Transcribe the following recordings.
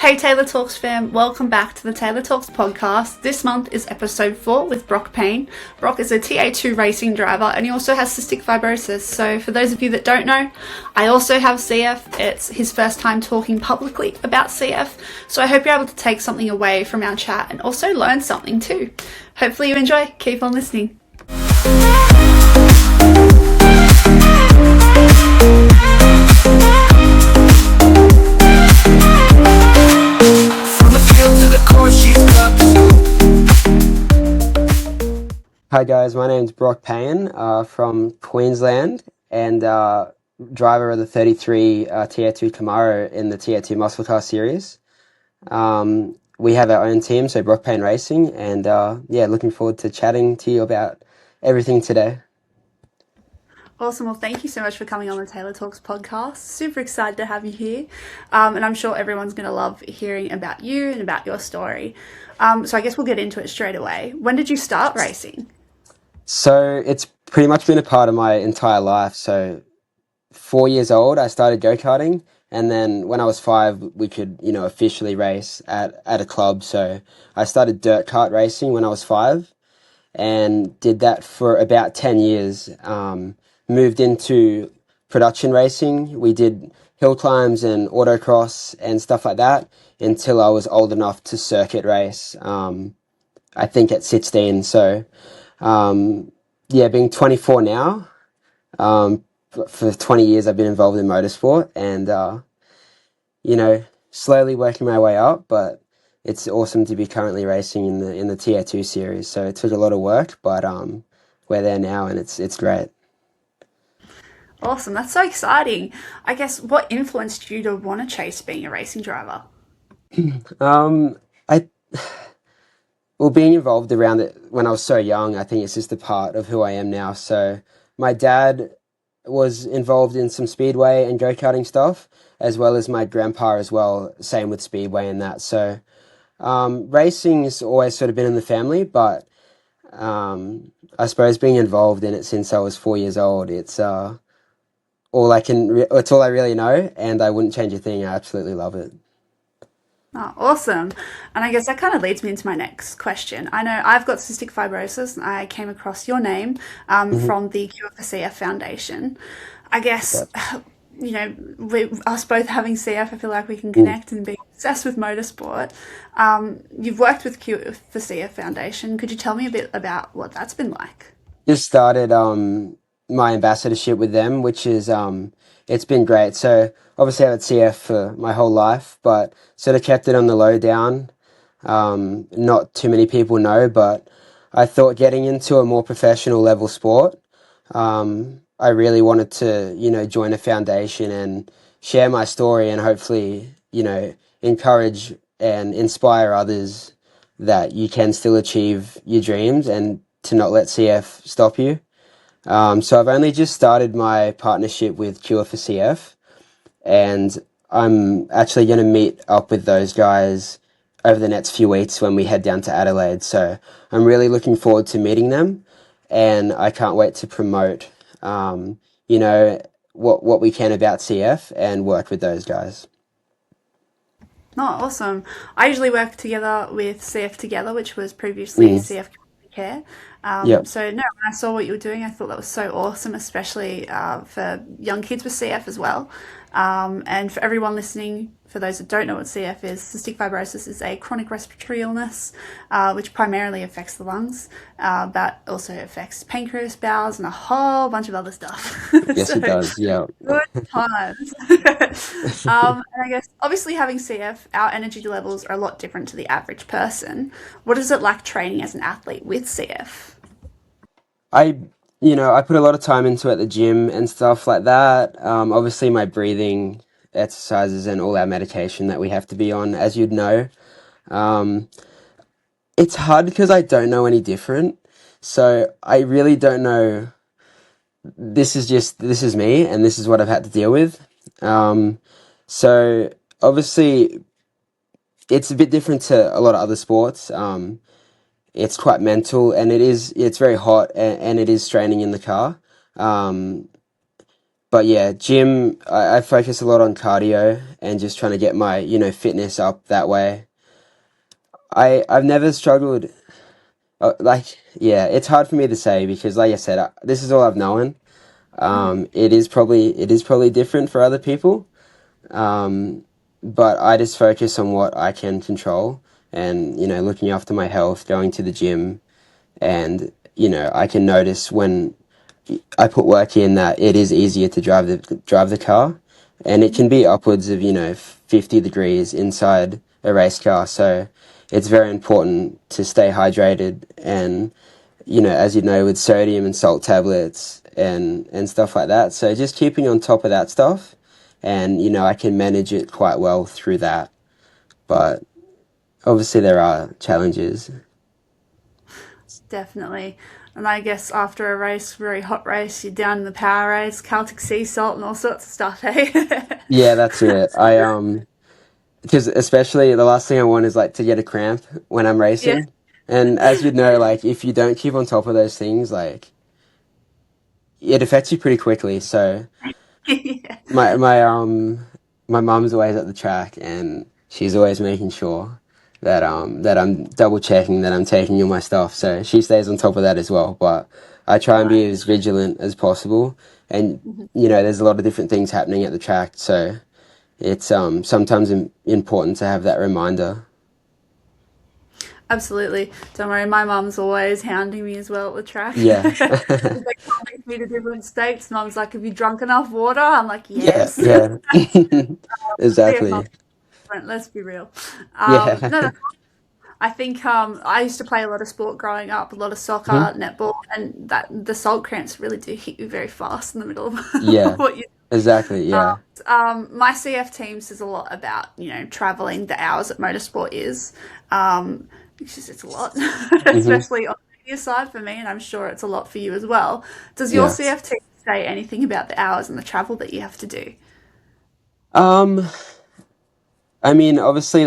Hey Tayla Talks fam, welcome back to the Tayla Talks Podcast. This month is episode 4 with Brock Paine. Brock is a TA2 racing driver and he also has cystic fibrosis. So for those of you that don't know, I also have CF. It's his first time talking publicly about CF. So I hope you're able to take something away from our chat and also learn something too. Hopefully you enjoy. Keep on listening. Hi guys, my name's Brock Paine from Queensland and driver of the 33 Tier 2 Camaro in the Tier 2 Muscle Car Series. We have our own team, so Brock Paine Racing, and looking forward to chatting to you about everything today. Awesome. Well, thank you so much for coming on the Tayla Talks podcast. Super excited to have you here. And I'm sure everyone's going to love hearing about you and about your story. So I guess we'll get into it straight away. When did you start racing? So it's pretty much been a part of my entire life. So 4 years old, I started go-karting. And then when I was 5, we could, officially race at a club. So I started dirt kart racing when I was 5 and did that for about 10 years. Moved into production racing. We did hill climbs and autocross and stuff like that until I was old enough to circuit race, I think at 16. So, being 24 now, for 20 years I've been involved in motorsport and, slowly working my way up, but it's awesome to be currently racing in the Tier 2 series. So it took a lot of work, but we're there now and it's great. Awesome. That's so exciting. I guess what influenced you to want to chase being a racing driver? Being involved around it when I was so young, I think it's just a part of who I am now. So my dad was involved in some speedway and go-karting stuff, as well as my grandpa as well, same with speedway and that. So racing has always sort of been in the family, but I suppose being involved in it since I was 4 years old, it's it's all I really know, and I wouldn't change a thing. I absolutely love it. Oh, awesome. And I guess that kind of leads me into my next question. I know I've got cystic fibrosis and I came across your name from the Cure for CF Foundation. I guess, us both having CF, I feel like we can connect and be obsessed with motorsport. You've worked with Cure for CF Foundation. Could you tell me a bit about what that's been like? Just started my ambassadorship with them, which is it's been great. So obviously I've had CF for my whole life, but sort of kept it on the low down. Not too many people know, but I thought getting into a more professional level sport, I really wanted to, join a foundation and share my story and hopefully, encourage and inspire others that you can still achieve your dreams and to not let CF stop you. So I've only just started my partnership with Cure for CF, and I'm actually going to meet up with those guys over the next few weeks when we head down to Adelaide. So I'm really looking forward to meeting them, and I can't wait to promote, what we can about CF and work with those guys. Oh, awesome. I usually work together with CF Together, which was previously CF Care. So when I saw what you were doing, I thought that was so awesome, especially for young kids with CF as well. And for everyone listening, for those that don't know what CF is, cystic fibrosis is a chronic respiratory illness, which primarily affects the lungs, but also affects pancreas, bowels, and a whole bunch of other stuff. Yes, it does. Yeah. Good times. And I guess obviously having CF, our energy levels are a lot different to the average person. What is it like training as an athlete with CF? I put a lot of time into it at the gym and stuff like that. Obviously my breathing exercises and all our medication that we have to be on, as you'd know. It's hard because I don't know any different. So I really don't know. This is me and this is what I've had to deal with. So obviously it's a bit different to a lot of other sports. It's quite mental and it's very hot and it is straining in the car. but yeah, gym, I focus a lot on cardio and just trying to get my, fitness up that way. I've never struggled, like, yeah, it's hard for me to say because, like I said, this is all I've known. It is probably different for other people. Um, but I just focus on what I can control and, looking after my health, going to the gym, and, I can notice when I put work in that it is easier to drive the car, and it can be upwards of 50 degrees inside a race car. So it's very important to stay hydrated, and as you know, with sodium and salt tablets and stuff like that. So just keeping on top of that stuff, and I can manage it quite well through that. But obviously there are challenges. Definitely. And I guess after a race, very hot race, you're down in the power race, Celtic sea salt and all sorts of stuff, hey? Yeah, that's it. Because especially the last thing I want is like to get a cramp when I'm Yeah. racing. And as you know, like if you don't keep on top of those things, like it affects you pretty quickly. So Yeah. my my my mum's always at the track, and she's always making sure that I'm double checking that I'm taking all my stuff. So she stays on top of that as well. But I try and be Nice. as vigilant as possible. And Mhm. there's a lot of different things happening at the track, so it's sometimes important to have that reminder. Absolutely. Don't worry, my mum's always hounding me as well at the track. Yeah. They can't take me to different states. Mum's like, have you drunk enough water? I'm like, Yeah, yes. yeah. CF mum's Exactly. different, let's be real. Yeah. No, I think I used to play a lot of sport growing up, a lot of soccer, Mhm. netball, and that the salt cramps really do hit you very fast in the middle of Yeah, what you. exactly. Yeah. My CF team says a lot about traveling, the hours that motorsport is. It's a lot, Hmm. especially on the media side for me, and I'm sure it's a lot for you as well. Does your Yeah. CF team say anything about the hours and the travel that you have to do? Um, I mean, obviously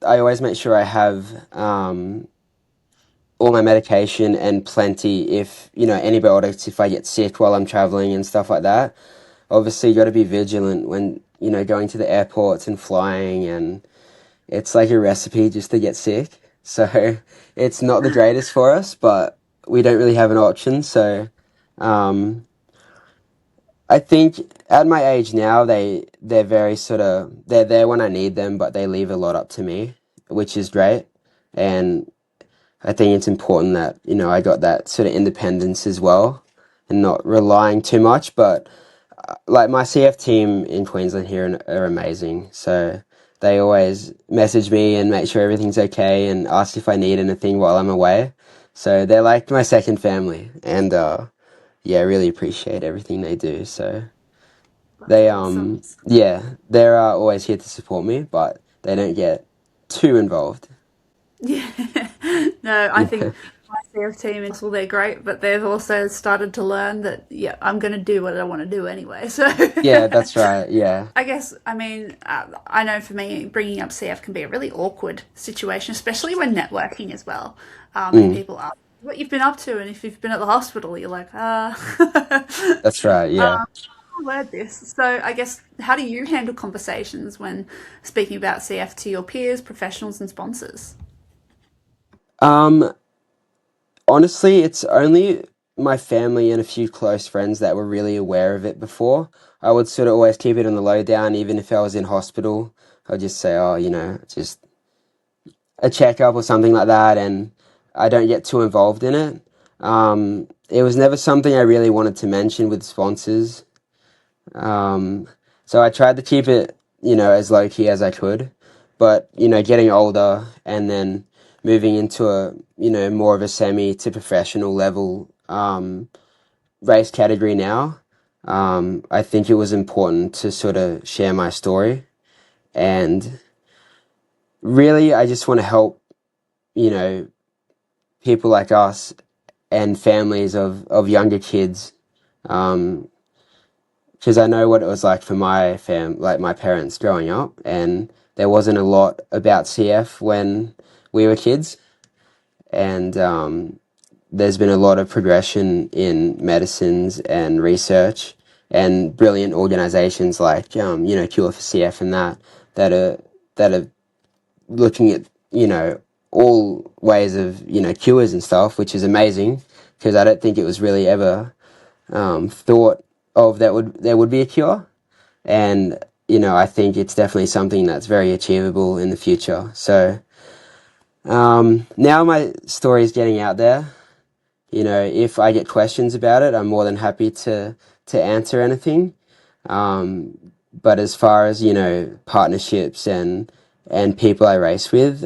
I always make sure I have all my medication and plenty if, antibiotics if I get sick while I'm traveling and stuff like that. Obviously, you got to be vigilant when, going to the airports and flying, and it's like a recipe just to get sick. So it's not the greatest for us, but we don't really have an option. So um, I think at my age now, they're very they're there when I need them, but they leave a lot up to me, which is great. And I think it's important that I got that sort of independence as well, and not relying too much. But like my CF team in Queensland here are amazing. So they always message me and make sure everything's okay and ask if I need anything while I'm away. So they're like my second family, and yeah, I really appreciate everything they do. So That's they awesome. yeah, they're always here to support me, but they don't get too involved. Yeah. No, I think Yeah, my CF team is well, they're great, but they've also started to learn that yeah, I'm going to do what I want to do anyway. So yeah, that's right. Yeah. I guess I mean I know for me bringing up CF can be a really awkward situation, especially when networking as well. And Mm, people ask what you've been up to, and if you've been at the hospital, you're like, that's right. Yeah. word this. So I guess how do you handle conversations when speaking about CF to your peers, professionals, and sponsors? Um, Honestly, it's only my family and a few close friends that were really aware of it before. I would sort of always keep it on the lowdown, even if I was in hospital. I'd just say, oh, just a checkup or something like that, and I don't get too involved in it. It was never something I really wanted to mention with sponsors. Um, so I tried to keep it, as low key as I could. But, getting older and then moving into a, more of a semi to professional level race category now, I think it was important to sort of share my story. And really, I just want to help, you know, people like us and families of younger kids. Um, because I know what it was like for like my parents growing up, and there wasn't a lot about CF when we were kids, and there's been a lot of progression in medicines and research and brilliant organizations like, Cure for CF and that are looking at, all ways of, cures and stuff, which is amazing, because I don't think it was really ever thought of that there would be a cure. And, I think it's definitely something that's very achievable in the future. So now my story is getting out there. If I get questions about it, I'm more than happy to answer anything. But as far as, partnerships and people I race with,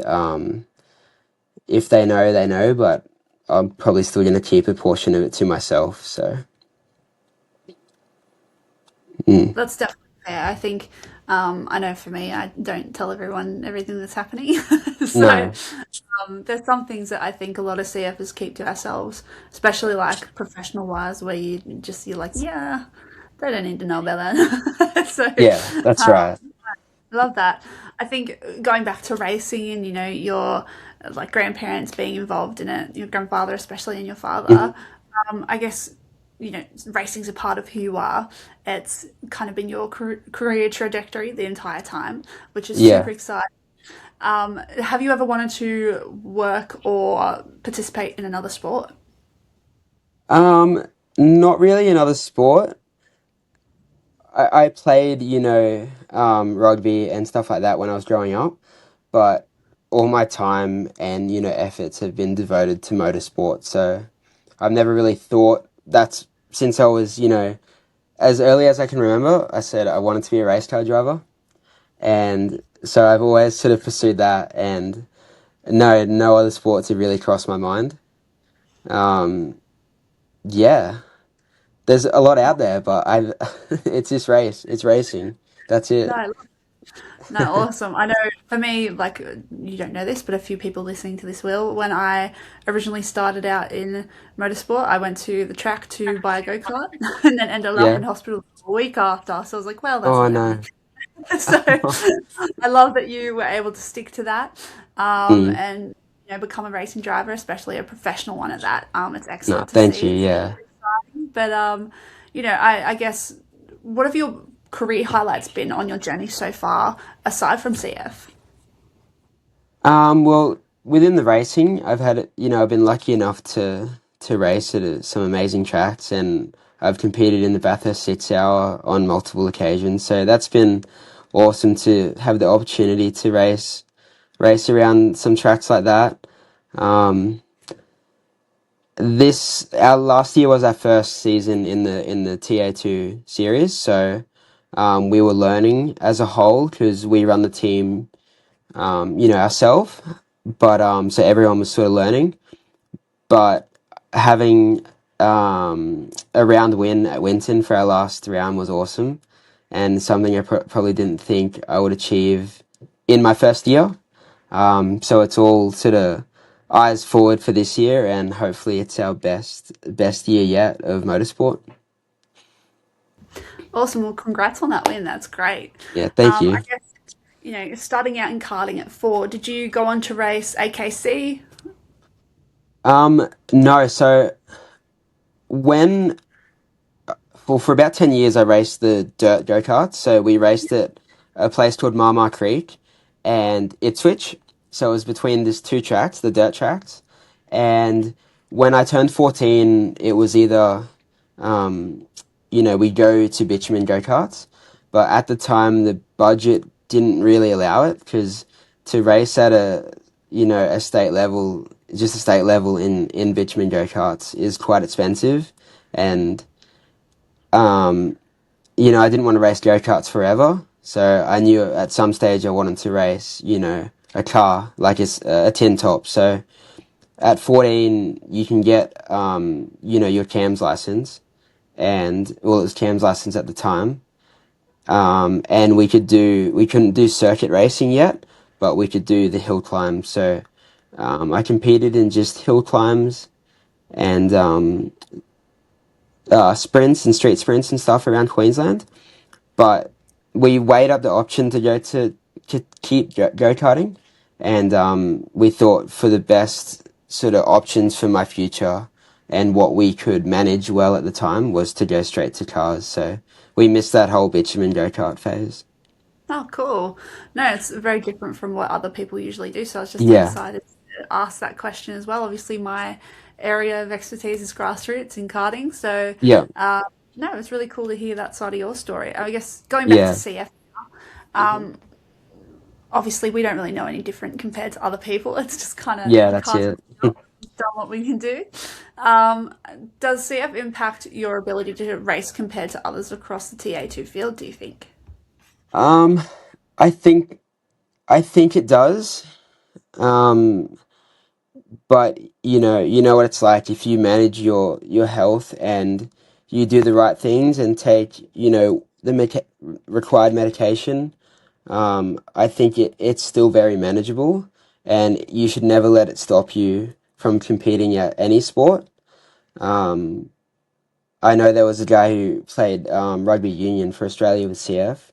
if they know, they know, but I'm probably still going to keep a portion of it to myself. So, That's definitely fair. I think, I know for me, I don't tell everyone everything that's happening. So no, there's some things that I think a lot of CFers keep to ourselves, especially like professional wise, where you're like, yeah, they don't need to know about that. So yeah, that's right. love that. I think going back to racing and your like grandparents being involved in it, your grandfather especially and your father, I guess racing's a part of who you are. It's kind of been your career trajectory the entire time, which is super Yeah. exciting. Have you ever wanted to work or participate in another sport? Um, Not really another sport. I played, rugby and stuff like that when I was growing up, but all my time and, efforts have been devoted to motorsport. So I've never really thought that's since I was, as early as I can remember, I said I wanted to be a race car driver. And so I've always sort of pursued that, and no other sports have really crossed my mind. Um, yeah, there's a lot out there, but it's just it's racing. That's it. No, no, awesome. I know for me, like, you don't know this, but a few people listening to this will. When I originally started out in motorsport, I went to the track to buy a go kart and then ended up Yeah. in hospital a week after. So I was like, well, that's Oh not happening. no. So I love that you were able to stick to that, Mm, and become a racing driver, especially a professional one at that. It's no, excellent to thank see. you. It's Yeah. but I guess what have your career highlights been on your journey so far, aside from CF? Well, within the racing, I've been lucky enough to race at some amazing tracks, and I've competed in the Bathurst 6 Hour on multiple occasions. So that's been awesome to have the opportunity to race around some tracks like that. Um, this our last year was our first season in the TA2 series, so we were learning as a whole because we run the team, ourselves. But so everyone was sort of learning, but having a round win at Winton for our last round was awesome, and something I probably didn't think I would achieve in my first year. So it's all sort of eyes forward for this year, and hopefully it's our best year yet of motorsport. Awesome. Well, congrats on that win. That's great. Yeah, thank I you. guess starting out in karting at four. Did you go on to race AKC? No, so when well, for about 10 years, I raced the dirt go karts. So we raced at a place called Marmar Creek and Ipswich. So it was between these two tracks, the dirt tracks. And when I turned 14, it was either, um, we go to bitumen go karts. But at the time, the budget didn't really allow it because to race at a state level, just a state level in bitumen go karts is quite expensive. And um, I didn't want to race go-karts forever. So I knew at some stage I wanted to race, a car, like a tin top. So at 14, you can get, your CAMS license. And, well, it was CAMS license at the time. And we couldn't do circuit racing yet, but we could do the hill climb. So, I competed in just hill climbs and, sprints and street sprints and stuff around Queensland. But we weighed up the option to to keep go karting, and we thought for the best sort of options for my future, and what we could manage well at the time was to go straight to cars. So we missed that whole bitumen go-kart phase. Oh, cool. No, it's very different from what other people usually do. So I was just Yeah, excited to ask that question as well. Obviously, my area of expertise is grassroots in karting. So, yeah, uh, no, it's really cool to hear that side of your story. I guess going back to yeah, CF, hmm um, obviously, we don't really know any different compared to other people. It's just kind of yeah. the That's cards it. done what we can do. Um, does CF impact your ability to race compared to others across the TA2 field, do you think? Um, I think I think it does. Um, but you know what it's like if you manage your health and you do the right things and take the required medication. I think it's still very manageable, and you should never let it stop you from competing at any sport. Um, I know there was a guy who played rugby union for Australia with CF,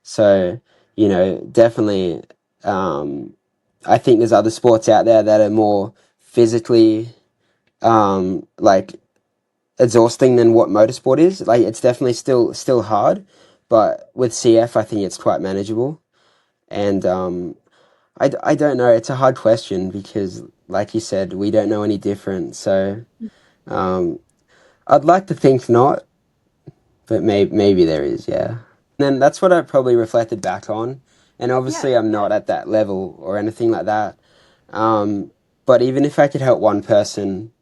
so definitely. Um, I think there's other sports out there that are more physically like exhausting than what motorsport is. Like it's definitely still hard, but with CF, I think it's quite manageable. And I don't know. It's a hard question because, like you said, we don't know any different. So um, I'd like to think not, but maybe there is. Yeah. And then that's what I probably reflected back on. And Yeah, obviously, I'm not at that level or anything like that. Um, but even if I could help one person,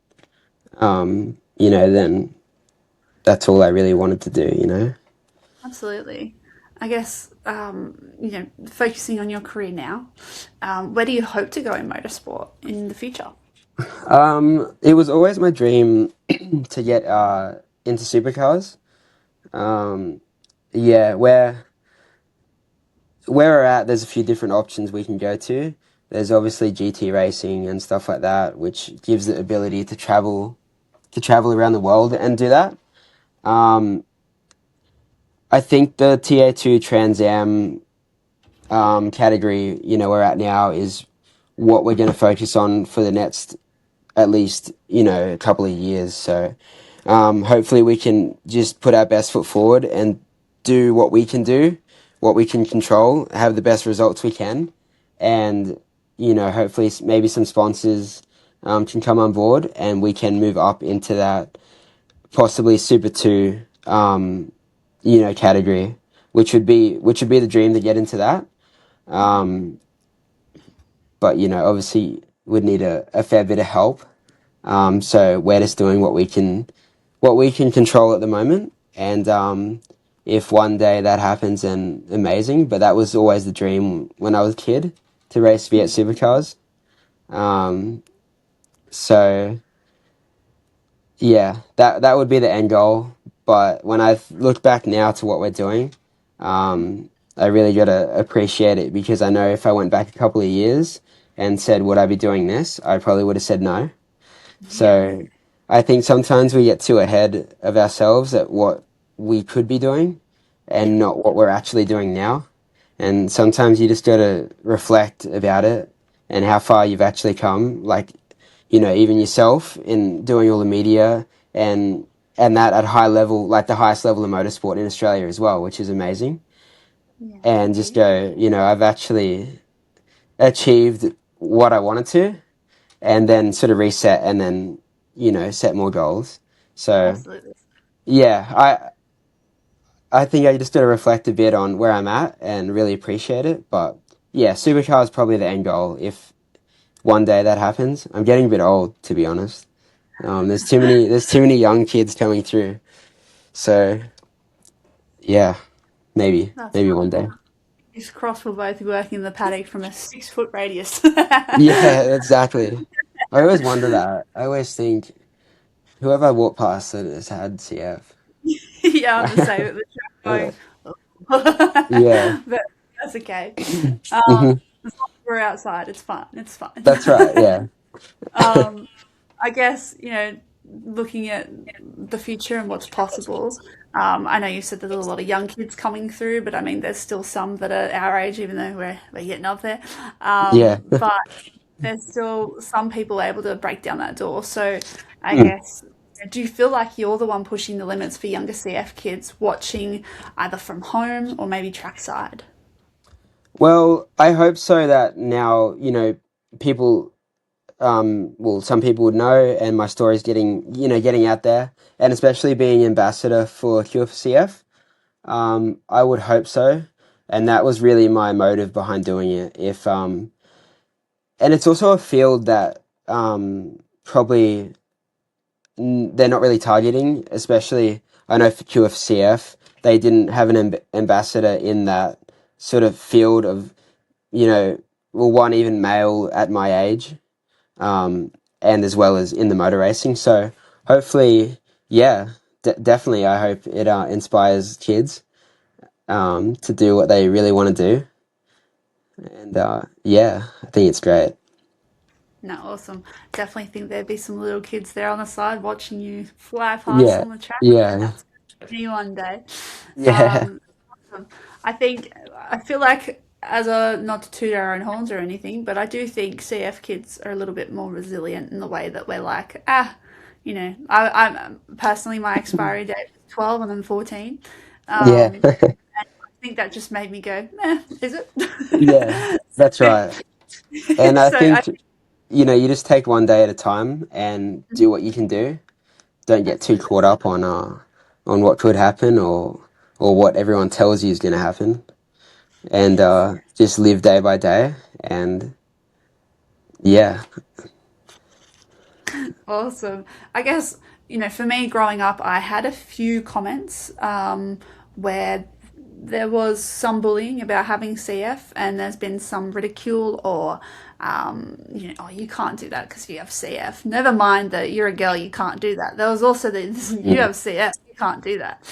then that's all I really wanted to do. absolutely. I guess, focusing on your career now, where do you hope to go in motorsport in the future? It was always my dream to get into supercars. Um, yeah, where we're at, there's a few different options we can go to. There's obviously GT racing and stuff like that, which gives the ability to travel around the world and do that. Um, I think the TA2 Trans Am category, we're at now is what we're going to focus on for the next at least a couple of years. So hopefully we can just put our best foot forward and do what we can do, what we can control, have the best results we can, and hopefully maybe some sponsors can come on board and we can move up into that possibly Super Two category, which would be the dream to get into that. Um, but obviously would need a fair bit of help. So we're just doing what we can control at the moment, and if one day that happens, then amazing. But that was always the dream when I was a kid to race V8 supercars. Um, so yeah, that would be the end goal. But when I look back now to what we're doing, I really gotta appreciate it because I know if I went back a couple of years and said, "Would I be doing this?" I probably would have said no. Yeah, So I think sometimes we get too ahead of ourselves at what we could be doing yeah, and not what we're actually doing now. And sometimes you just got to reflect about it and how far you've actually come. Like, even yourself in doing all the media and and that at high level, like the highest level of motorsport in Australia as well, which is amazing. yeah. And Thank just you. go, I've actually achieved what I wanted to and then sort of reset and then set more goals. So Absolutely. yeah, I think I just got to reflect a bit on where I'm at and really appreciate it. But yeah, supercar is probably the end goal if one day that happens. I'm getting a bit old, to be honest. There's too many young kids coming through. So yeah, maybe That's maybe fine. one day. This cross will both work in the paddock from a 6 foot radius. Yeah, exactly. I always wonder that. I always think whoever I walk past that has had CF. Yeah, I'm the same at the Uh, track going, yeah. but that's okay. hmm As long as we're outside, it's fine. It's fine. That's right. Yeah. um, I guess, looking at the future and what's possible, I know you said there's a lot of young kids coming through, but I mean, there's still some that are our age, even though we're getting up there. Yeah. But there's still some people able to break down that door. So I Mm. guess Do you feel like you're the one pushing the limits for younger CF kids watching either from home or maybe trackside? Well, I hope so that now, people, well, some people would know, and my story's getting out there, and especially being ambassador for Cure for CF. I would hope so, and that was really my motive behind doing it. And it's also a field that probably they're not really targeting, especially I know for QFCF, they didn't have an ambassador in that sort of field of, well, one even male at my age, and as well as in the motor racing. So hopefully, yeah, definitely, I hope it inspires kids to do what they really want to do. And yeah, I think it's great. No, awesome. Definitely think there'd be some little kids there on the side watching you fly past Yeah, on the track. yeah, That's me one day. yeah. Um, I feel like as a not to toot our own horns or anything, but I do think CF kids are a little bit more resilient in the way that we're like, I'm personally my expiry date is 12 and I'm 14. Yeah, I think that just made me go, is it? yeah, that's right. And I So I think, you just take one day at a time and do what you can do. Don't get that's too caught up on what could happen or what everyone tells you is going to happen. And yes. just live day by day. And yeah, Awesome. I guess, for me growing up, I had a few comments where there was some bullying about having CF, and there's been some ridicule or, oh, you can't do that because you have CF. Never mind that you're a girl, you can't do that. There was also the, you mm, have CF, you can't do that.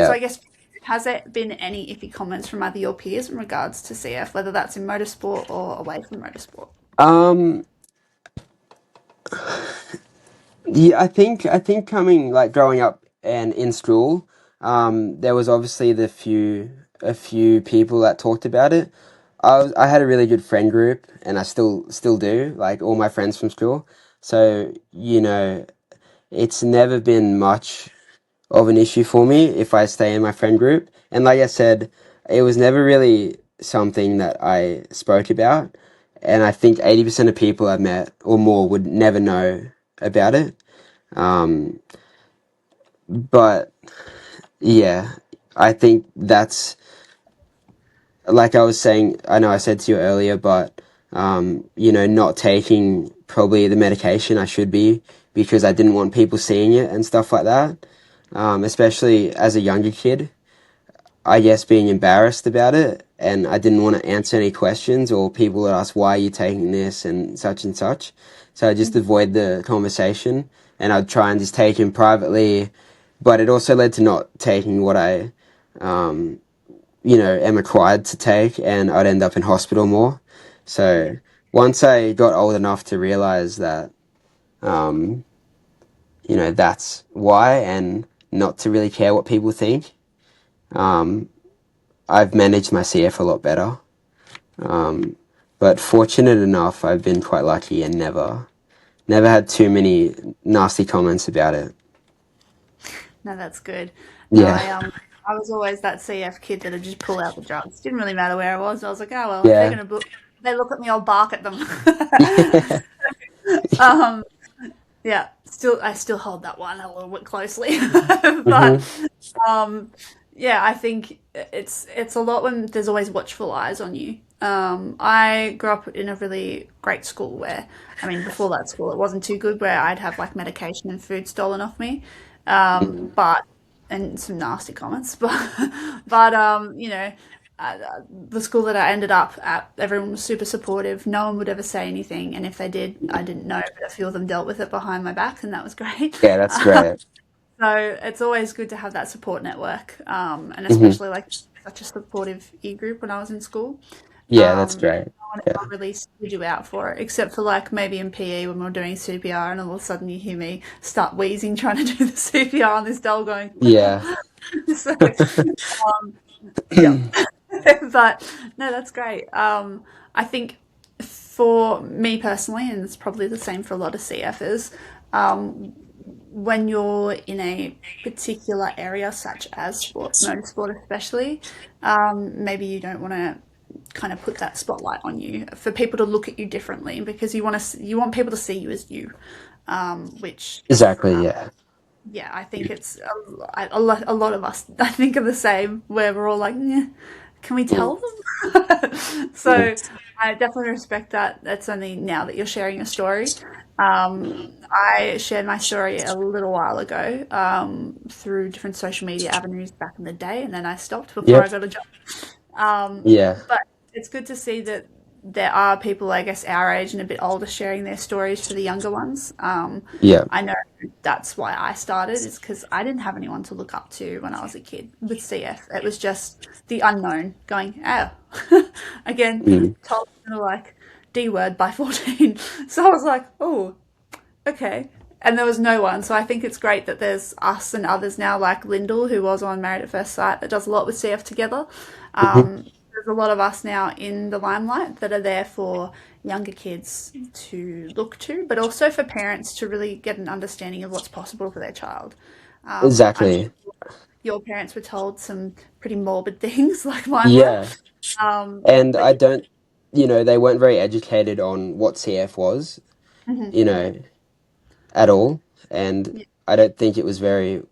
So yeah. I guess, has there been any iffy comments from either your peers in regards to CF, whether that's in motorsport or away from motorsport? Um, yeah, I think coming like growing up and in school, there was obviously a few people that talked about it. I had a really good friend group, and I still do, like all my friends from school. So, it's never been much of an issue for me if I stay in my friend group. And like I said, it was never really something that I spoke about. And I think 80% of people I've met or more would never know about it. Um, but yeah, I think that's like I was saying, I know I said to you earlier, but not taking probably the medication I should be because I didn't want people seeing it and stuff like that. Especially as a younger kid, I guess being embarrassed about it, and I didn't want to answer any questions or people would ask why are you taking this and such and such. So I just avoid the conversation, and I'd try and just take him privately. But it also led to not taking what I um, am required to take, and I'd end up in hospital more. So once I got old enough to realize that, um, that's why, and not to really care what people think, um, I've managed my CF a lot better. Um, but fortunate enough, I've been quite lucky and never had too many nasty comments about it. No, that's good. No, Yeah, I was always that CF kid that would just pull out the drugs. Didn't really matter where I was. I was like, oh well, if they're yeah, gonna book, they look at me, I'll bark at them. yeah. um, yeah, I still hold that one a little bit closely, but hmm um, yeah, I think it's a lot when there's always watchful eyes on you. I grew up in a really great school where, I mean, before that school, it wasn't too good where I'd have like medication and food stolen off me. But and some nasty comments, but the school that I ended up at, everyone was super supportive. No one would ever say anything, and if they did, I didn't know. But a few of them dealt with it behind my back, and that was great. Yeah, that's great. So it's always good to have that support network, and hmm especially like such a supportive e group when I was in school. Yeah, that's great. No one Yeah, ever really stood you out for it, except for like maybe in PE when we were doing CPR, and all of a sudden you hear me start wheezing trying to do the CPR on this doll going. yeah. So, um, yeah, but no, that's great. I think for me personally, and it's probably the same for a lot of CFers, when you're in a particular area, such as sport, motorsport especially, maybe you don't want to kind of put that spotlight on you for people to look at you differently because you want people to see you as you, which Exactly. Yeah. yeah, I think it's a lot of us I think are the same where we're all like, "Yeah, can we Mm, tell them?" mm. So I definitely respect that. That's only now that you're sharing your story. I shared my story a little while ago through different social media avenues back in the day, and then I stopped before I Yep. got a job. Um, Yeah. but it's good to see that there are people, I guess, our age and a bit older sharing their stories for the younger ones. Yeah. I know that's why I started, is because I didn't have anyone to look up to when I was a kid with CF. It was just the unknown going, oh, again, Mm. told me like D word by 14. So I was like, oh, okay. And there was no one. So I think it's great that there's us and others now, like Lyndall, who was on Married at First Sight, that does a lot with CF together. Hmm. There's a lot of us now in the limelight that are there for younger kids to look to, but also for parents to really get an understanding of what's possible for their child. I'm Exactly. sure your parents were told some pretty morbid things like mine were. Yeah. And But I don't, they weren't very educated on what CF was, mhm, you know, at all. And yeah, I don't think it was very,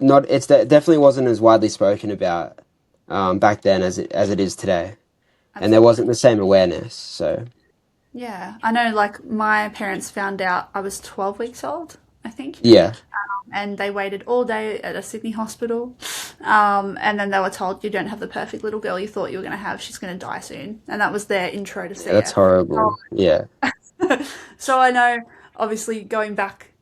not, definitely wasn't as widely spoken about back then as it is today. And there wasn't absolutely. the same awareness. So, Yeah, I know, like, my parents found out I was 12 weeks old, I think, yeah, and they waited all day at a Sydney hospital. And then they were told, you don't have the perfect little girl you thought you were going to have. She's going to die soon. And that was their intro to yeah, that's CF. horrible. Yeah. So I know, obviously, going back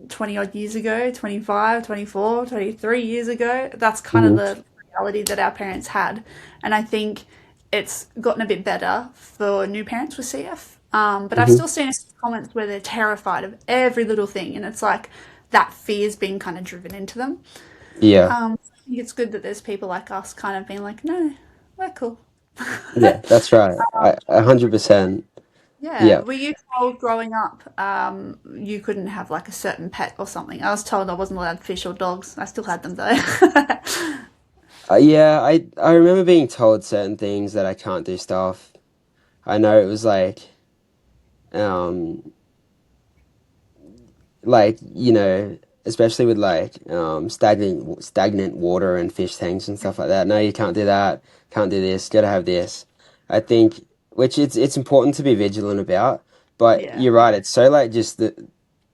20 odd years ago, 25, 24, 23 years ago, that's kind of Hmm. the reality that our parents had. And I think it's gotten a bit better for new parents with CF. But I've Hmm. still seen comments where they're terrified of every little thing. And it's like that fear's been kind of driven into them. Yeah. I think it's good that there's people like us kind of being like, no, we're cool. Yeah, that's right. 100%. Yeah, Yeah. were you told growing up you couldn't have like a certain pet or something? I was told I wasn't allowed fish or dogs. I still had them though. Yeah, I remember being told certain things that I can't do stuff. I know it was um, especially with stagnant water and fish tanks and stuff like that. No, you can't do that. Can't do this. Gotta have this. I think, which it's important to be vigilant about. But Yeah, you're right. It's so like just that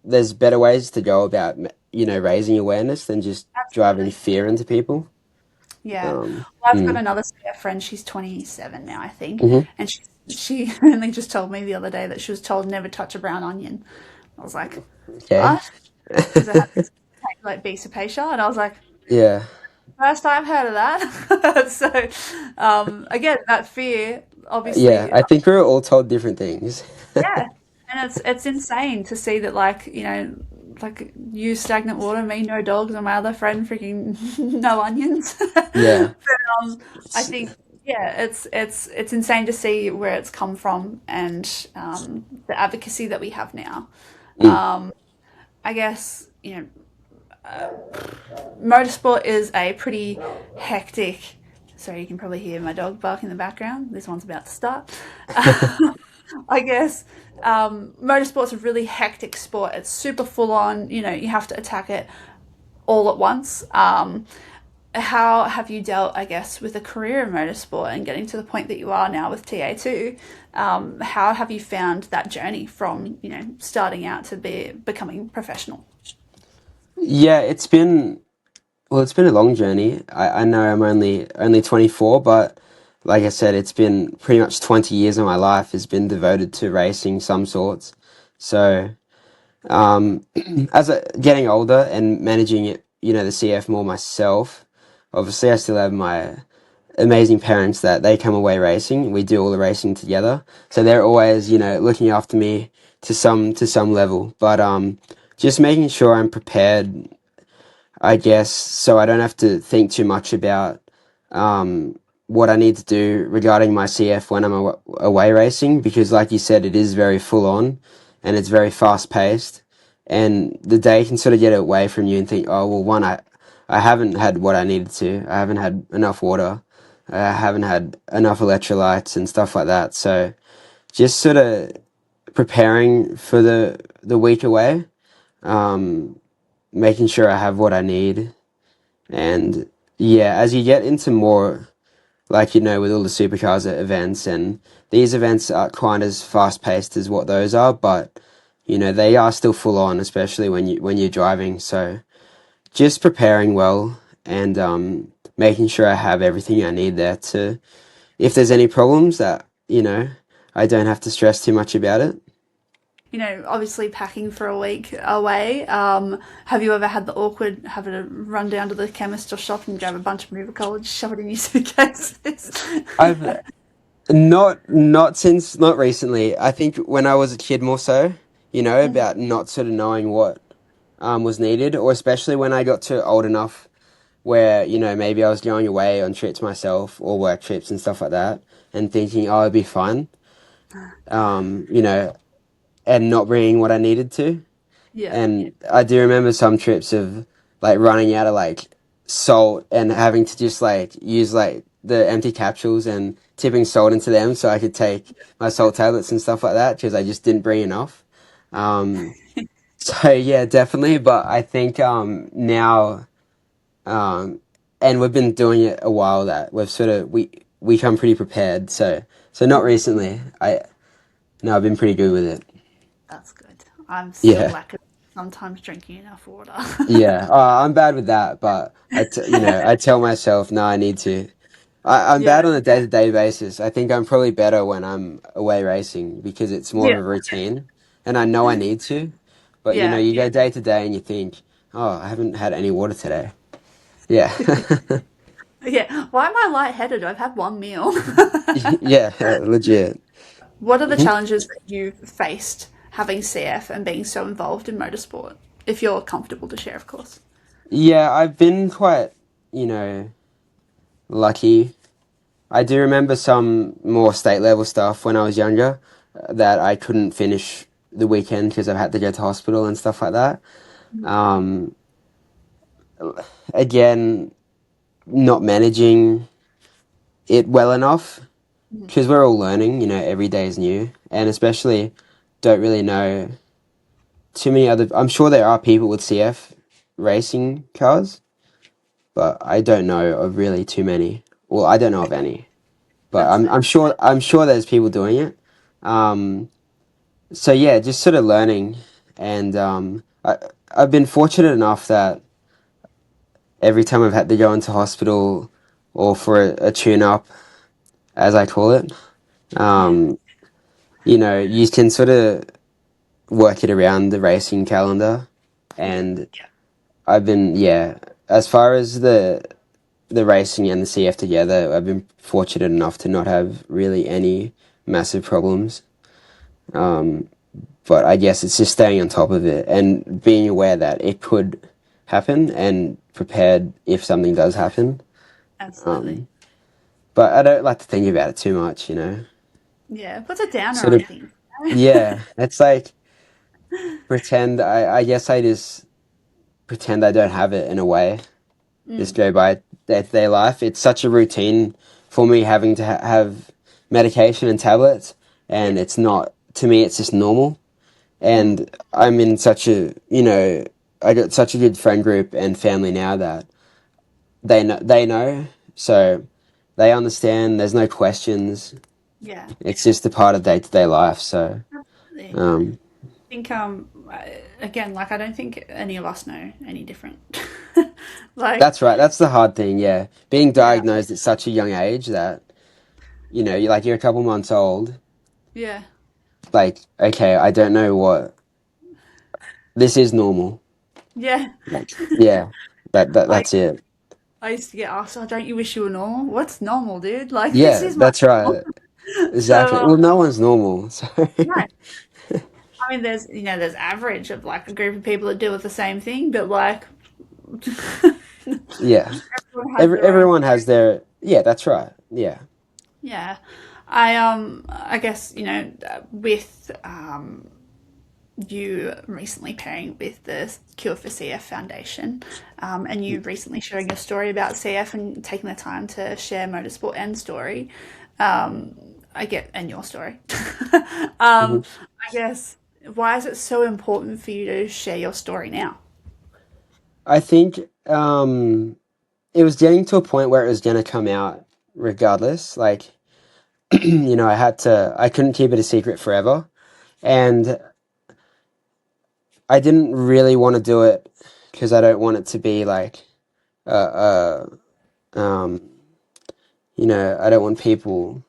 there's better ways to go about raising awareness than just driving absolutely. fear into people. Yeah. Um, Well, I've got mm, another spare friend. She's 27 now, I think, hmm. and she only just told me the other day that she was told never touch a brown onion. I was like, Okay. what? Because it had this like piece of Bisapacea, and I was like, Yeah. first I've heard of that. So, again, that fear, Yeah, obviously, I think we were all told different things. yeah, and it's insane to see that, like, like, you stagnant water, me no dogs, and my other friend freaking no onions. Yeah. But I It's, think yeah, it's insane to see where it's come from and the advocacy that we have now. mm. I guess motorsport is a pretty hectic. Sorry, you can probably hear my dog bark in the background. This one's about to start. I guess motorsport's a really hectic sport. It's super full on. You have to attack it all at once. How have you dealt, I guess, with a career in motorsport and getting to the point that you are now with TA2? How have you found that journey from starting out to becoming professional? Yeah, it's been a long journey. I know I'm only 24, but like I said, it's been pretty much 20 years of my life has been devoted to racing some sorts. So, um, getting older and managing it, the CF more myself, obviously I still have my amazing parents that they come away racing. We do all the racing together. So they're always, looking after me to some level. But just making sure I'm prepared, I guess, so I don't have to think too much about what I need to do regarding my CF when I'm away racing, because like you said, it is very full on and it's very fast paced. and the day can sort of get away from you and think, oh, well, one, I haven't had what I needed to. I haven't had enough water. I haven't had enough electrolytes and stuff like that. So just sort of preparing for the week away, um, making sure I have what I need. And yeah, as you get into more, like, with all the supercars at events, and these events aren't quite as fast paced as what those are, but they are still full on, especially when you're driving. So just preparing well, and making sure I have everything I need there to, if there's any problems, that I don't have to stress too much about it. Obviously packing for a week away. Have you ever had the awkward having to run down to the chemist or shop and grab a bunch of movie college, shove it in your suitcases? I've not recently. I think when I was a kid more so, about not sort of knowing what was needed, or especially when I got to old enough where, maybe I was going away on trips myself or work trips and stuff like that, and thinking, oh, it'd be fun, um, you know, and not bringing what I needed to. Yeah. And I do remember some trips of like running out of like salt and having to just like use like the empty capsules and tipping salt into them so I could take my salt tablets and stuff like that because I just didn't bring enough. Um, so yeah, definitely. But I think now, um, and we've been doing it a while, that we've sort of we come pretty prepared. So not recently. I've been pretty good with it. That's good. I'm still Yeah. lacking sometimes drinking enough water. Yeah, I'm bad with that, but I tell myself, no, I need to. I'm Yeah. bad on a day-to-day basis. I think I'm probably better when I'm away racing because it's more of Yeah. a routine, and I know I need to. But Yeah. you go day to day and you think, oh, I haven't had any water today. Yeah, Yeah. Why am I lightheaded? I've had one meal. yeah, legit. What are the Mhm. challenges that you've faced having CF and being so involved in motorsport? If you're comfortable to share, of course. Yeah, I've been quite, lucky. I do remember some more state level stuff when I was younger that I couldn't finish the weekend because I've had to go to hospital and stuff like that. Um, Again, not managing it well enough because we're all learning, every day is new, and especially don't really know too many other. I'm sure there are people with CF racing cars, but I don't know of really too many. Well, I don't know of any, but That's I'm fair. sure there's people doing it. Um, so yeah, just sort of learning, and I've been fortunate enough that every time I've had to go into hospital or for a tune up, as I call it, Yeah. um, you can sort of work it around the racing calendar, Yeah. and I've been, yeah, as far as the racing and the CF together, I've been fortunate enough to not have really any massive problems. Um, but I guess it's just staying on top of it and being aware that it could happen and prepared if something does happen. Absolutely. Um, but I don't like to think about it too much. Yeah. It puts a downer Sort on of, things. yeah, it's like pretend, I guess I just pretend I don't have it in a way. Just go by day-to-day life. It's such a routine for me having to have medication and tablets, Yeah. and it's not, to me, it's just normal. And I'm in such I got such a good friend group and family now that they know, so they understand. There's no questions. Yeah. It's just a part of day-to-day life. So, Absolutely. um, I think again, like I don't think any of us know any different. Like, that's right. That's the hard thing. Yeah, being yeah. diagnosed at such a young age that you're a couple months old. Yeah. Like, okay, I don't know what this is normal. Yeah. Like, yeah, I that's it. I used to get asked, "Oh, don't you wish you were normal?" What's normal, dude? Like this Yeah, is my that's right. so Exactly. Well, no one's normal. So, no. I mean, there's average of like a group of people that deal with the same thing, but like yeah, everyone has their own. everyone has their. Yeah, that's right. Yeah. Yeah, I guess with you recently pairing with the Cure for CF Foundation, and you recently sharing your story about CF and taking the time to share motorsport and story. And your story. Mhm. I guess, why is it so important for you to share your story now? I think it was getting to a point where it was going to come out regardless. Like, I couldn't keep it a secret forever. And I didn't really want to do it because I don't want it to be like, uh, um, I don't want people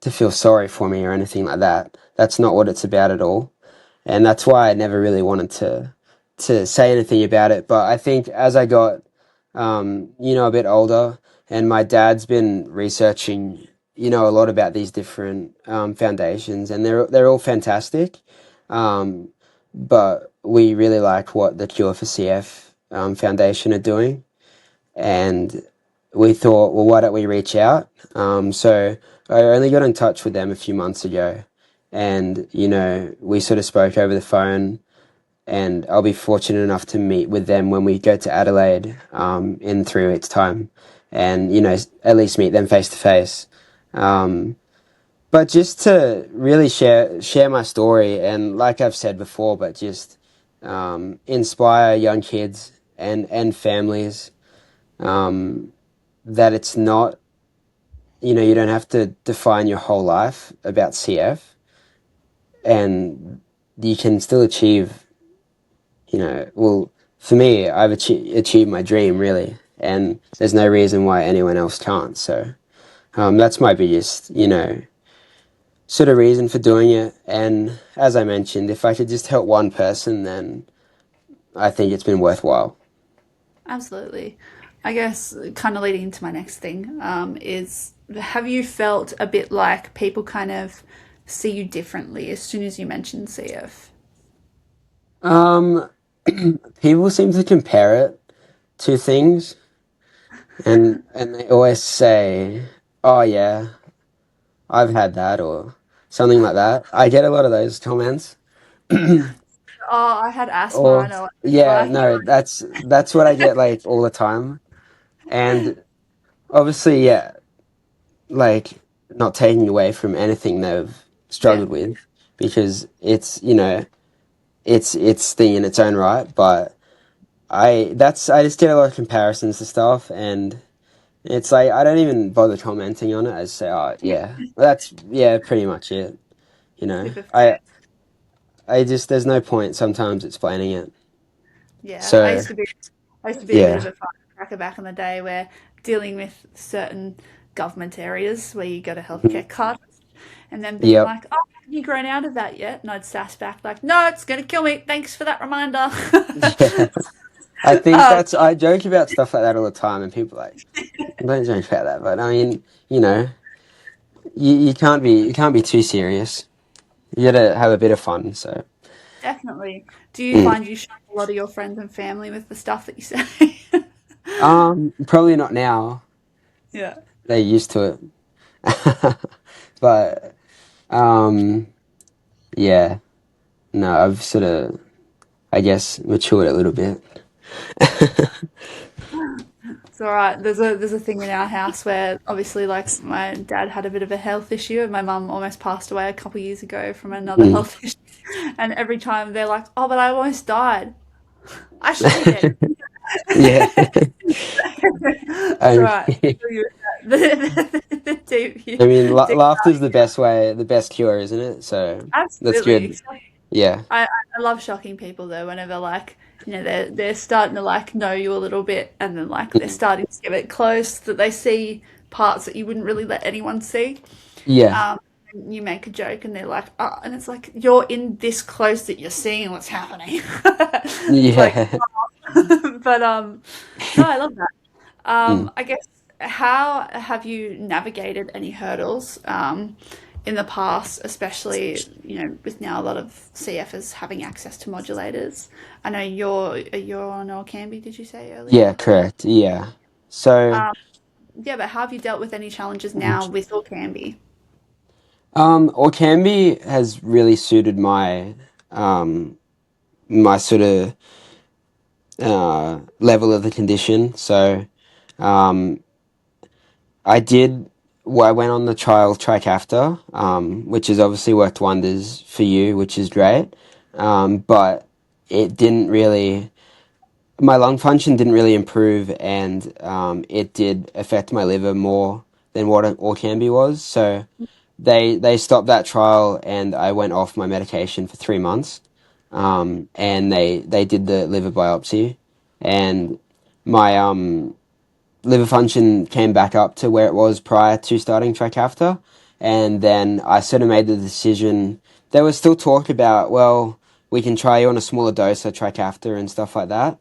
to feel sorry for me or anything like that. That's not what it's about at all. And that's why I never really wanted to say anything about it. But I think as I got, a bit older, and my dad's been researching, a lot about these different foundations, and they're all fantastic. Um, but we really like what the Cure for CF Foundation are doing, and we thought, well, why don't we reach out? So I only got in touch with them a few months ago, and we sort of spoke over the phone, and I'll be fortunate enough to meet with them when we go to Adelaide in 3 weeks' time, and at least meet them face to face. But just to really share my story, and like I've said before, but just inspire young kids and families, that it's not, you don't have to define your whole life about CF, and you can still achieve, well, for me, I've achieved my dream, really, and there's no reason why anyone else can't. So that's my biggest, sort of reason for doing it. And as I mentioned, if I could just help one person, then I think it's been worthwhile. Absolutely. I guess kind of leading into my next thing is, have you felt a bit like people kind of see you differently as soon as you mention CF? Um, People seem to compare it to things, and they always say, "Oh yeah, I've had that," or something like that. I get a lot of those comments. Oh, I had asthma. I Or know what it's yeah, like. no, that's what I get like all the time. And obviously, yeah, like not taking away from anything they've Yeah, struggled with, because it's thing in its own right. But I just get a lot of comparisons to stuff, and it's like I don't even bother commenting on it. I just say, oh yeah, that's yeah, pretty much it. You know, super. I just there's no point sometimes explaining it. Yeah, So I used to be a bit of yeah, a firecracker back in the day, where dealing with certain government areas where you got a mhm, healthcare card, and then being yep. like, "Oh, have you grown out of that yet?" And I'd sass back like, "No, it's gonna kill me. Thanks for that reminder." Yeah. I think um, I joke about stuff like that all the time, and people are like, don't joke about that. But I mean, you can't be too serious. You gotta have a bit of fun. So, Definitely. Do you mm. find you shock a lot of your friends and family with the stuff that you say? Probably not now. Yeah. They're used to it. But um, yeah, no, I've sort of, I guess, matured a little bit. It's all right. There's a thing in our house where obviously like my dad had a bit of a health issue, and my mum almost passed away a couple of years ago from another Mm. health issue. And every time they're like, "Oh, but I almost died." I should be dead. Yeah. It's all I right. mean, I feel you with that. The I mean, deep laughter's the best way, the best cure, isn't it? So that's absolutely. good. Yeah. I love shocking people though. Whenever like they're starting to like know you a little bit, and then like they're Mm. starting to get it close, that they see parts that you wouldn't really let anyone see. Yeah. Um, and you make a joke, and they're like, "Oh," and it's like you're in this close that you're seeing what's happening. It's like, Yeah. but no, I love that. Mm. I guess, how have you navigated any hurdles in the past, especially, with now a lot of CFs having access to modulators? I know you're on Orkambi, did you say earlier? Yeah, correct. Yeah. So, Um, yeah, but how have you dealt with any challenges now with Orkambi? Orkambi has really suited my my sort of level of the condition. So um, I did. Well, I went on the trial Trikafta, which has obviously worked wonders for you, which is great. But it didn't really. My lung function didn't really improve, and it did affect my liver more than what Orkambi was. So they stopped that trial, and I went off my medication for 3 months. And they did the liver biopsy, and my liver function came back up to where it was prior to starting Trikafta. And then I sort of made the decision. There was still talk about, well, we can try you on a smaller dose of Trikafta and stuff like that.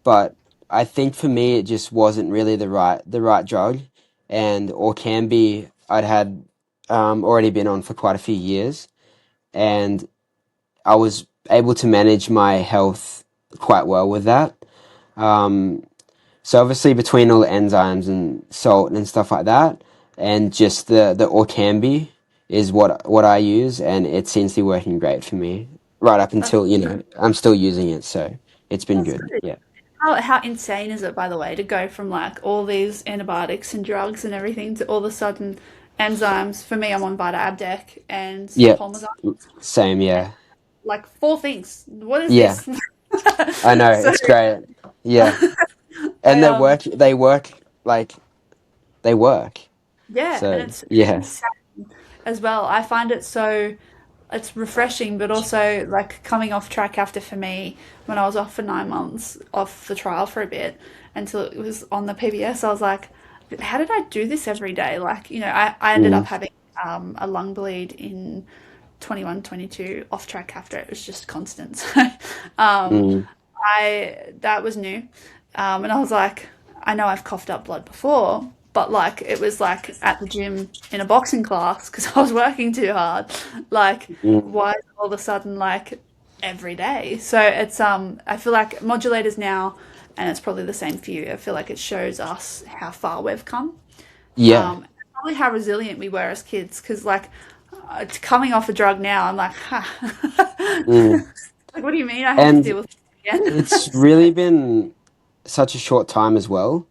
But I think for me, it just wasn't really the right drug. And Orkambi, I'd had already been on for quite a few years, and I was able to manage my health quite well with that. Um, so obviously between all the enzymes and salt and stuff like that, and just the Orkambi is what I use, and it seems to be working great for me right up That's, until I'm still using it, so it's been that's good. good. Yeah. How insane is it, by the way, to go from like all these antibiotics and drugs and everything to all of a sudden enzymes? For me, I'm on Vita Abdec and Yeah. Pulmazine. Same. Yeah. Like four things. What is Yeah. this? I know. So It's great. Yeah. I And they work like they work. yeah, and So it's yeah. insane as well. I find it so it's refreshing, but also like coming off track after for me when I was off for 9 months off the trial for a bit until it was on the PBS. I was like, how did I do this every day? Like, I ended up Mm, having a lung bleed in 21, 22 off track after it was just constant. So um, mm, I that was new, and I was like, I know I've coughed up blood before, but like it was like at the gym in a boxing class because I was working too hard. Like, mm. why is it all of a sudden like every day? So it's I feel like modulators now, and it's probably the same for you. I feel like it shows us how far we've come, Yeah. and probably how resilient we were as kids. Because like coming off a drug now, I'm like, Mm. like what do you mean I have to And deal with it again? it's really been such a short time as well.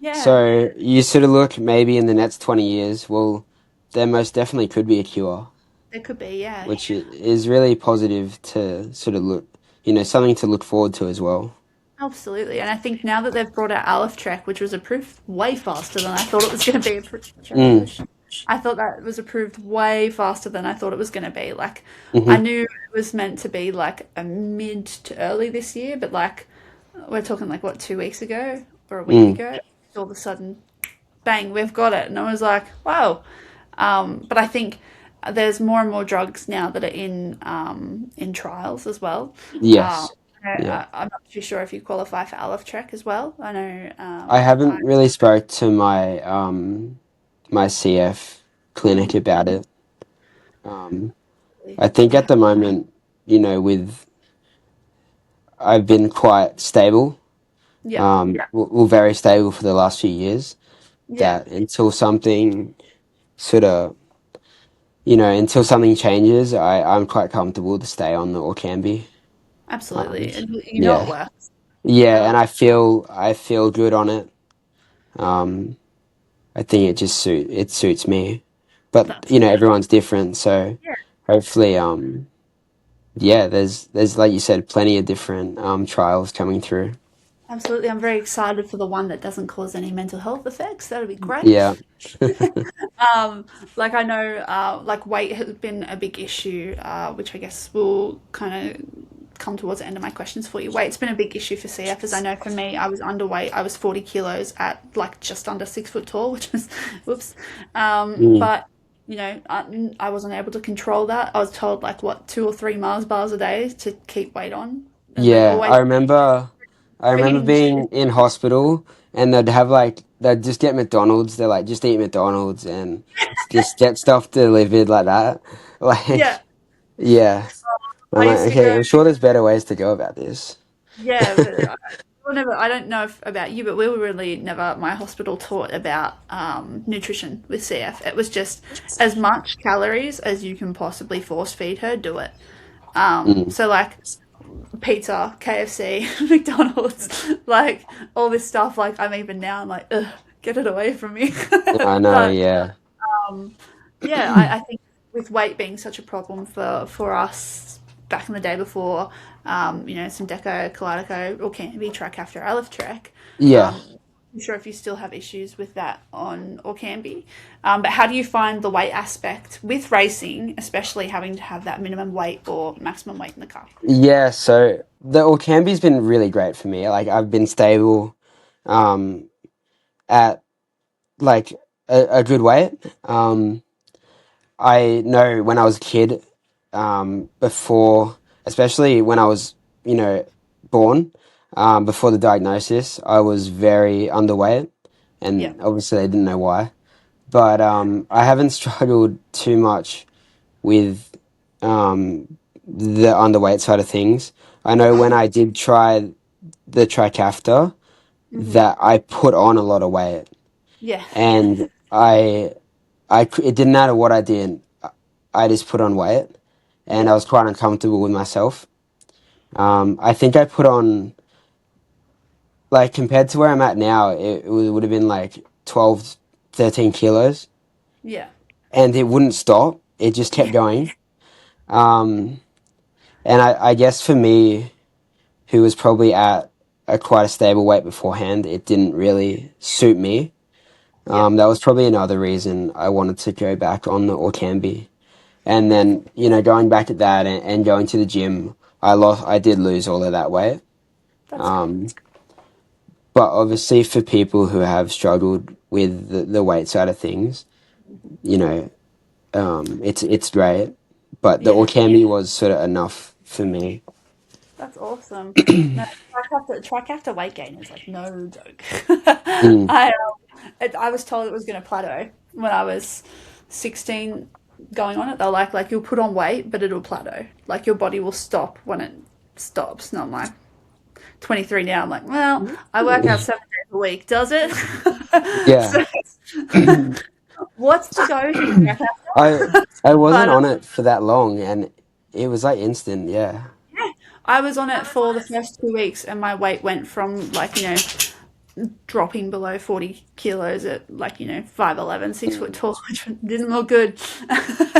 Yeah, So you sort of look maybe in the next 20 years, well, there most definitely could be a cure, there could be, yeah. which is really positive to sort of look, something to look forward to as well. Absolutely. And I think now that they've brought out Aleph which was approved way faster than I thought it was going to be approved. Mm, I thought that was approved way faster than I thought it was going to be. Like, I hmm. knew it was meant to be like a mid to early this year, but like, we're talking like what, 2 weeks ago or a week Mm, ago? All of a sudden, bang, we've got it. And I was like, wow. But I think there's more and more drugs now that are in trials as well. Um, yes. Yeah. I'm not too sure if you qualify for Aleph as well. I know I I haven't really spoke to my CF clinic mm, about it. Um, I think I at the moment, with I've been quite stable, yeah well, very stable for the last few years. yeah That until something sort of, until something changes, I'm quite comfortable to stay on the Orkambi. Um, absolutely. And you know it yeah, works. yeah, Uh, and I feel good on it. Um, I think it suits me, but that's everyone's different, so yeah hopefully, yeah, there's like you said, plenty of different trials coming through. absolutely. I'm very excited for the one that doesn't cause any mental health effects. That'll be great. Yeah. Um, like I know, like weight has been a big issue, which I guess will kind of come towards the end of my questions for you. Weight's been a big issue for CF, as I know for me, I was underweight. I was 40 kilos at like just under 6 foot tall, which was, whoops. Mm. But I wasn't able to control that. I was told like what 2 or 3 Mars bars a day to keep weight on, and they Yeah, always I remember feeding. being in hospital, and they'd just get McDonald's. They're like, just eat McDonald's and just get stuff delivered like that. Yeah, Like, yeah. I'm I like, used to okay, go. I'm sure there's better ways to go about this. Yeah, but well, never. I don't know if, about you, but we were really never. My hospital taught about nutrition with CF. It was just as much calories as you can possibly force feed her. Do it. Mm. So like pizza, KFC, McDonald's, like all this stuff. Like I'm even now, I'm like, ugh, get it away from me. I know, But yeah. yeah, I think with weight being such a problem for us back in the day before, some Deco, Kalydeco, or Canby track after Aleph Trek. Yeah. I'm sure if you still have issues with that on Orkambi. But how do you find the weight aspect with racing, especially having to have that minimum weight or maximum weight in the car? Yeah, so the Orkambi's been really great for me. Like I've been stable um at like a good weight. I know when I was a kid, before, especially when I was, born, before the diagnosis, I was very underweight, Yeah, and obviously I didn't know why. But I haven't struggled too much with the underweight side of things. I know when I did try the Trikafta that I put on a lot of weight, yeah, and it didn't matter what I did. I just put on weight, and I yeah, was quite uncomfortable with myself. I think I put on, like, compared to where I'm at now, it would have been like 12, 13 kilos, yeah, and it wouldn't stop. It just kept yeah, going. Um, and I guess for me, who was probably at quite a stable weight beforehand, it didn't really suit me. yeah. That was probably another reason I wanted to go back on the Orkambi. And then, going back at that and going to the gym, I did lose all of that weight. That's good. Um, but obviously for people who have struggled with the weight side of things, you know, it's great. But the Yeah, Orkambi was sort of enough for me. that's awesome. No, trifecta weight gain is like no joke. Mm, I was told it was going to plateau when I was 16 going on it. They're like you'll put on weight, but it'll plateau. Like your body will stop when it stops. And I'm like 23 now. I'm like, well, I work out 7 days a week. Does it? yeah. So what's the go to I trifecta? I wasn't But on it for that long, and it was like instant, yeah. I was on it for the first 2 weeks, and my weight went from like dropping below 40 kilos at like 5'11", 6 foot Mm, tall, which didn't look good,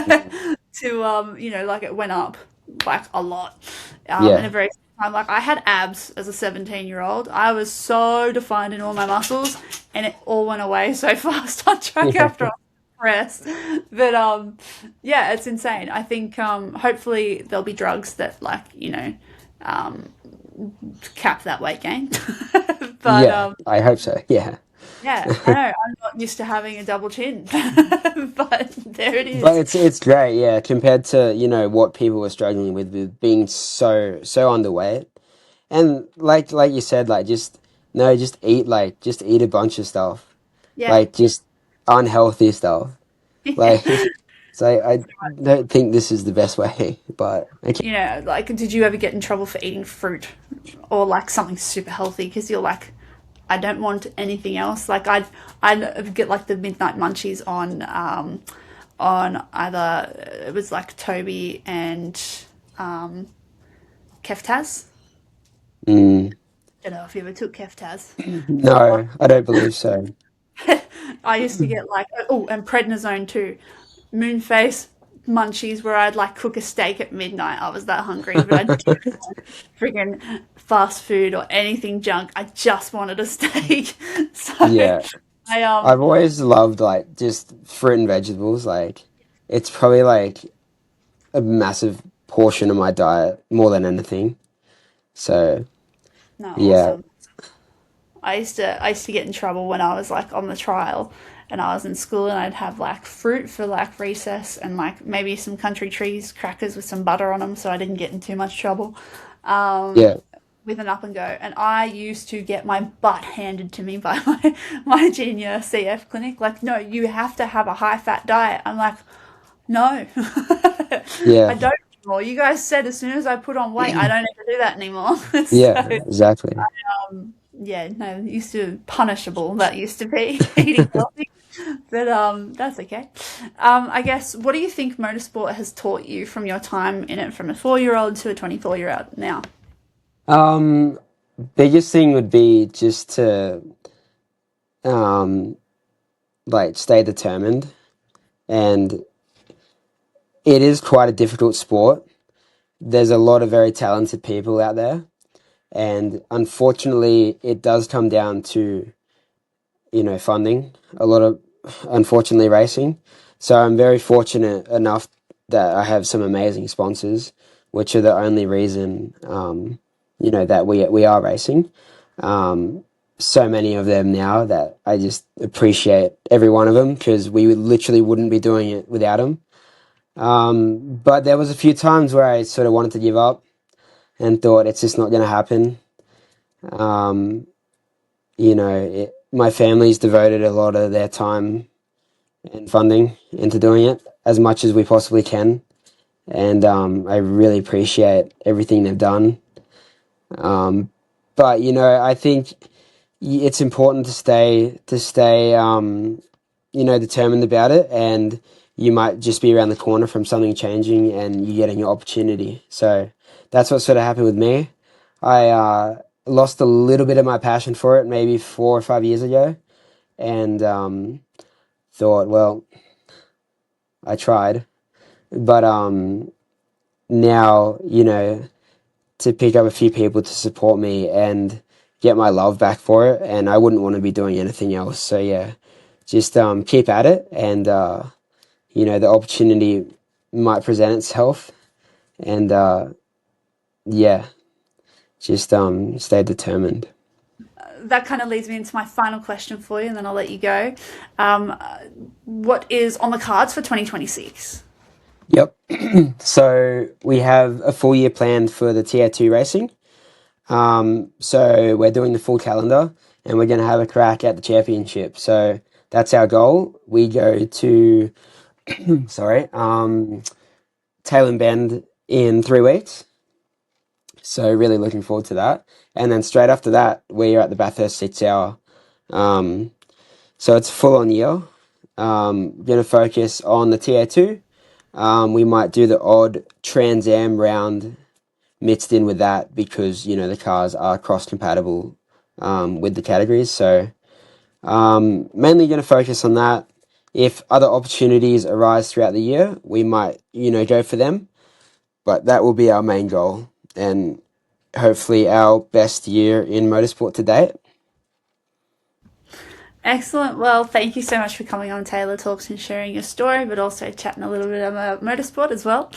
mm, to like it went up like a lot, in a yeah. very time. Like I had abs as a 17-year-old. I was so defined in all my muscles, and it all went away so fast on track Yeah. after I was pressed. But yeah, it's insane. I think hopefully there'll be drugs that like um cap that weight gain. But Yeah, I hope so. Yeah. yeah, I know I'm not used to having a double chin, but there it But is. it's great, yeah, compared to, what people were struggling with being so underweight. And like you said, like just no, just eat a bunch of stuff. Yeah, Like just unhealthy stuff. Like so I don't think this is the best way, but okay. like, did you ever get in trouble for eating fruit or like something super healthy? Because you're like, I don't want anything else. Like I'd get like the midnight munchies on either it was like Toby and Keftaz. Mm, Don't know if you ever took Keftaz. no, I don't believe so. I used to get like and prednisone too. Moonface munchies where I'd like cook a steak at midnight. I was that hungry, but I didn't want friggin' fast food or anything junk. I just wanted a steak. So Yeah. I I've always loved like just fruit and vegetables. Like it's probably like a massive portion of my diet more than anything. So no, yeah, awesome. I used to get in trouble when I was like on the trial and I was in school and I'd have like fruit for like recess and like maybe some country trees crackers with some butter on them so I didn't get in too much trouble. yeah, With an up and go. And I used to get my butt handed to me by my junior CF clinic. Like, no, you have to have a high fat diet. I'm like, no, I yeah, don't anymore. You guys said as soon as I put on weight, I don't need to do that anymore. yeah, So, exactly. yeah, no, it used to punishable. That used to be eating healthy. But that's okay. I guess, what do you think motorsport has taught you from your time in it, from a 4-year-old to a 24-year-old now? Biggest thing would be just to um, like stay determined, and it is quite a difficult sport. There's a lot of very talented people out there, and unfortunately, it does come down to funding. A lot of unfortunately racing. So I'm very fortunate enough that I have some amazing sponsors, which are the only reason that we are racing. So many of them now that I just appreciate every one of them, because we literally wouldn't be doing it without them. But there was a few times where I sort of wanted to give up and thought it's just not going to happen. My family's devoted a lot of their time and funding into doing it as much as we possibly can, and I really appreciate everything they've done. But I think it's important to stay determined about it, and you might just be around the corner from something changing and you getting your opportunity. So that's what sort of happened with me. I lost a little bit of my passion for it maybe 4 or 5 years ago, and thought, well, I tried, but now to pick up a few people to support me and get my love back for it, and I wouldn't want to be doing anything else. So yeah, just keep at it, and the opportunity might present itself, and yeah, just stay determined. That kind of leads me into my final question for you, and then I'll let you go. What is on the cards for 2026? Yep. So we have a full year planned for the Tier 2 racing. So we're doing the full calendar, and we're going to have a crack at the championship. So that's our goal. We go to, Tailem Bend in 3 weeks. So really looking forward to that. And then straight after that, we're at the Bathurst 6 Hour. So it's a full on year. Going to focus on the TA2. We might do the odd Trans Am round mixed in with that, because, the cars are cross compatible with the categories. So mainly going to focus on that. If other opportunities arise throughout the year, we might, go for them. But that will be our main goal, and hopefully our best year in motorsport to date. Excellent. Well, thank you so much for coming on Tayla Talks and sharing your story, but also chatting a little bit about motorsport as well.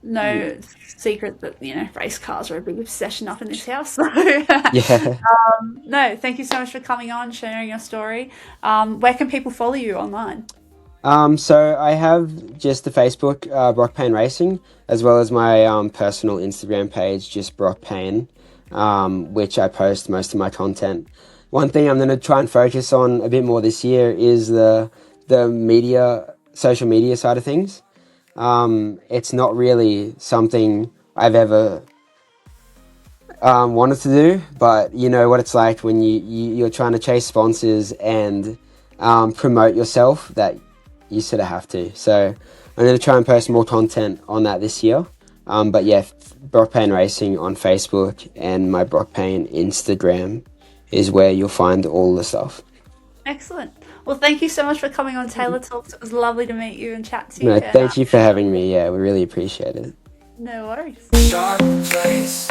No secret that, race cars are a big obsession up in this house. So, Yeah. no, thank you so much for coming on, sharing your story. Where can people follow you online? So I have just the Facebook, Brock Paine Racing, as well as my personal Instagram page, just Brock Paine, which I post most of my content. One thing I'm going to try and focus on a bit more this year is the social media side of things. It's not really something I've ever wanted to do, but you know what it's like when you're trying to chase sponsors and promote yourself, that you sort of have to. So I'm going to try and post more content on that this year. But yeah, Brock Paine Racing on Facebook and my Brock Paine Instagram is where you'll find all the stuff. Excellent. Well, thank you so much for coming on Tayla Talks. It was lovely to meet you and chat to you. No, thank you for having me. Yeah, we really appreciate it. No worries. Dark place.